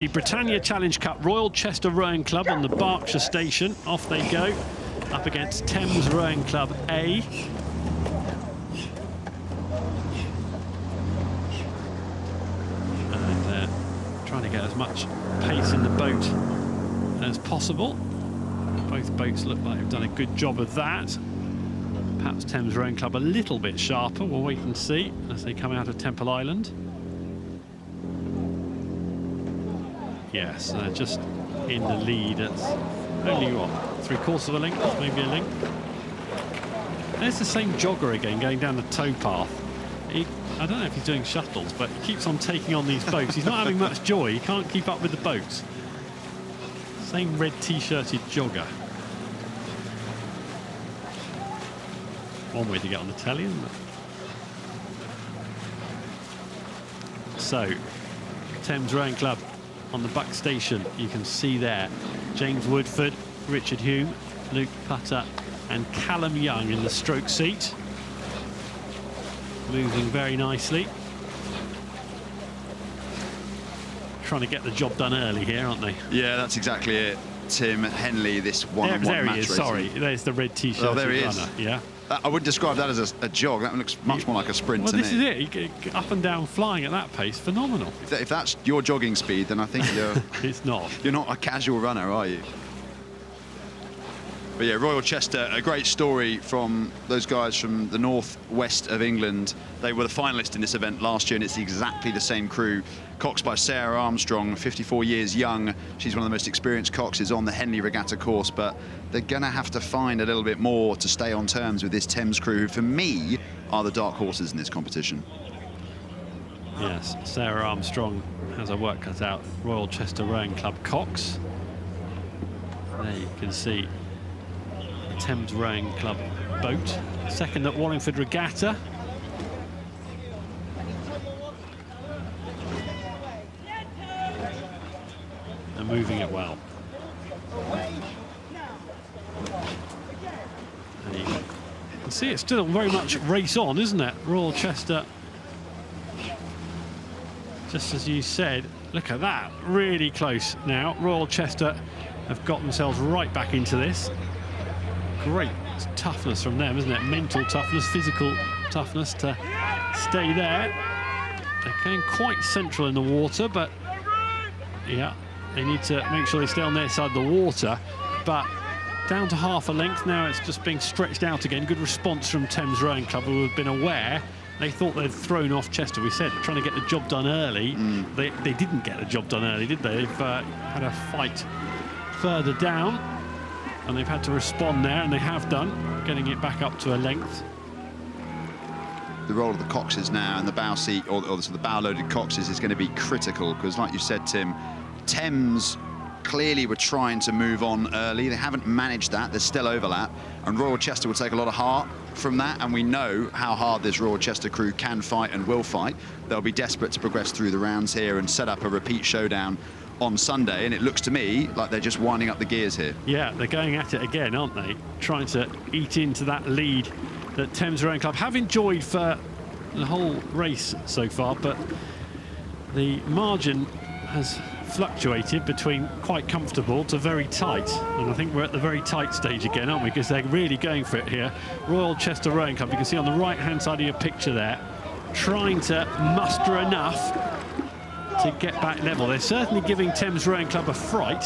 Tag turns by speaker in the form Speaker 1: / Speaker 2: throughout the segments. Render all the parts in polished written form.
Speaker 1: The Britannia Challenge Cup, Royal Chester Rowing Club on the Berkshire station. Off they go, up against Thames Rowing Club A. And trying to get as much pace in the boat as possible. Both boats look like they've done a good job of that. Perhaps Thames Rowing Club a little bit sharper. We'll wait and see as they come out of Temple Island. Yes, they're just in the lead. It's only, what, 3/4 of a length, maybe a length. There's the same jogger again going down the towpath. I don't know if he's doing shuttles, but he keeps on taking on these boats. He's not having much joy. He can't keep up with the boats. Same red t-shirted jogger. One way to get on the telly, isn't it? So, Thames Rowing Club on the Buck station, you can see there James Woodford, Richard Hume, Luke Putter and Callum Young in the stroke seat. Moving very nicely. Trying to get the job done early here, aren't they?
Speaker 2: Yeah, that's exactly it. Tim Henley, this one-on-one match racing.
Speaker 1: Sorry, there's the red t-shirt.
Speaker 2: Oh, there he is.
Speaker 1: Yeah.
Speaker 2: I would describe that as a jog. That looks much more like a sprint to me.
Speaker 1: Well, this is it. You get up and down flying at that pace. Phenomenal.
Speaker 2: If that's your jogging speed, then I think you're...
Speaker 1: It's not.
Speaker 2: You're not a casual runner, are you? But yeah, Royal Chester, a great story from those guys from the northwest of England. They were the finalists in this event last year, and it's exactly the same crew. Coxed by Sarah Armstrong, 54 years young. She's one of the most experienced coxes on the Henley Regatta course, but they're going to have to find a little bit more to stay on terms with this Thames crew, who, for me, are the dark horses in this competition.
Speaker 1: Yes, Sarah Armstrong has her work cut out. Royal Chester Rowing Club cox. There you can see the Thames Rowing Club boat. Second at Wallingford Regatta. And moving it well. And you can see it's still very much race on, isn't it? Royal Chester, just as you said, look at that, really close now. Royal Chester have got themselves right back into this. Great toughness from them, isn't it? Mental toughness, physical toughness to stay there. They're going quite central in the water, but yeah, they need to make sure they stay on their side of the water. But down to half a length now, it's just being stretched out again. Good response from Thames Rowing Club, who have been aware. They thought they'd thrown off Chester. We said trying to get the job done early. They didn't get the job done early, did they? They've had a fight further down, and they've had to respond there, and they have done, getting it back up to a length.
Speaker 2: The role of the coxes now and the bow seat, or the bow-loaded coxes, is going to be critical, because, like you said, Tim, Thames clearly were trying to move on early. They haven't managed that. There's still overlap, and Royal Chester will take a lot of heart from that, and we know how hard this Royal Chester crew can fight and will fight. They'll be desperate to progress through the rounds here and set up a repeat showdown on Sunday, and it looks to me like they're just winding up the gears here. Yeah,
Speaker 1: they're going at it again, aren't they? Trying to eat into that lead that Thames Rowing Club have enjoyed for the whole race so far, but the margin has fluctuated between quite comfortable to very tight, and I think we're at the very tight stage again, aren't we? Because they're really going for it here. Royal Chester Rowing Club, you can see on the right-hand side of your picture there, trying to muster enough to get back level. They're certainly giving Thames Rowing Club a fright.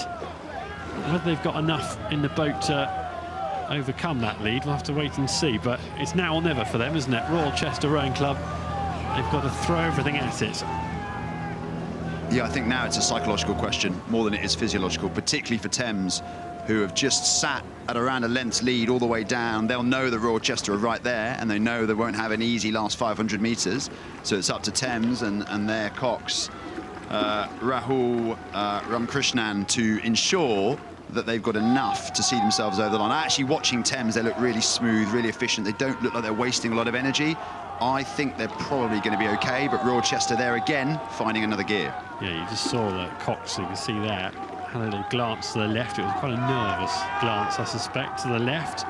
Speaker 1: Whether they've got enough in the boat to overcome that lead, we'll have to wait and see, but it's now or never for them, isn't it? Royal Chester Rowing Club, they've got to throw everything at it.
Speaker 2: Yeah, I think now it's a psychological question more than it is physiological, particularly for Thames, who have just sat at around a length's lead all the way down. They'll know the Royal Chester are right there, and they know they won't have an easy last 500 metres. So it's up to Thames and their cox, Rahul Ramkrishnan, to ensure that they've got enough to see themselves over the line. Actually, watching Thames, they look really smooth, really efficient. They don't look like they're wasting a lot of energy. I think they're probably going to be okay, but Royal Chester there again, finding another gear.
Speaker 1: Yeah, you just saw that Cox, you can see there, had a little glance to the left. It was quite a nervous glance, I suspect, to the left.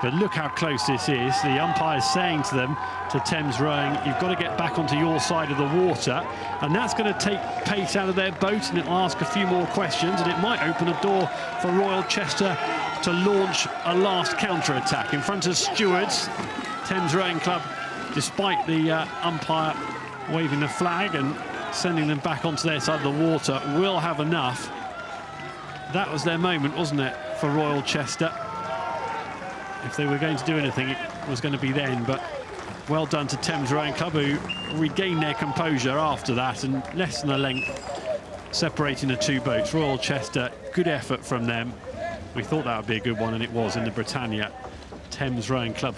Speaker 1: But look how close this is. The umpire's saying to them, to Thames Rowing, you've got to get back onto your side of the water. And that's going to take pace out of their boat, and it'll ask a few more questions, and it might open a door for Royal Chester to launch a last counter-attack in front of stewards. Thames Rowing Club, despite the umpire waving the flag and sending them back onto their side of the water, will have enough. That was their moment, wasn't it, for Royal Chester? If they were going to do anything, it was going to be then. But well done to Thames Rowing Club, who regained their composure after that, and less than a length separating the two boats. Royal Chester, good effort from them. We thought that would be a good one, and it was in the Britannia. Thames Rowing Club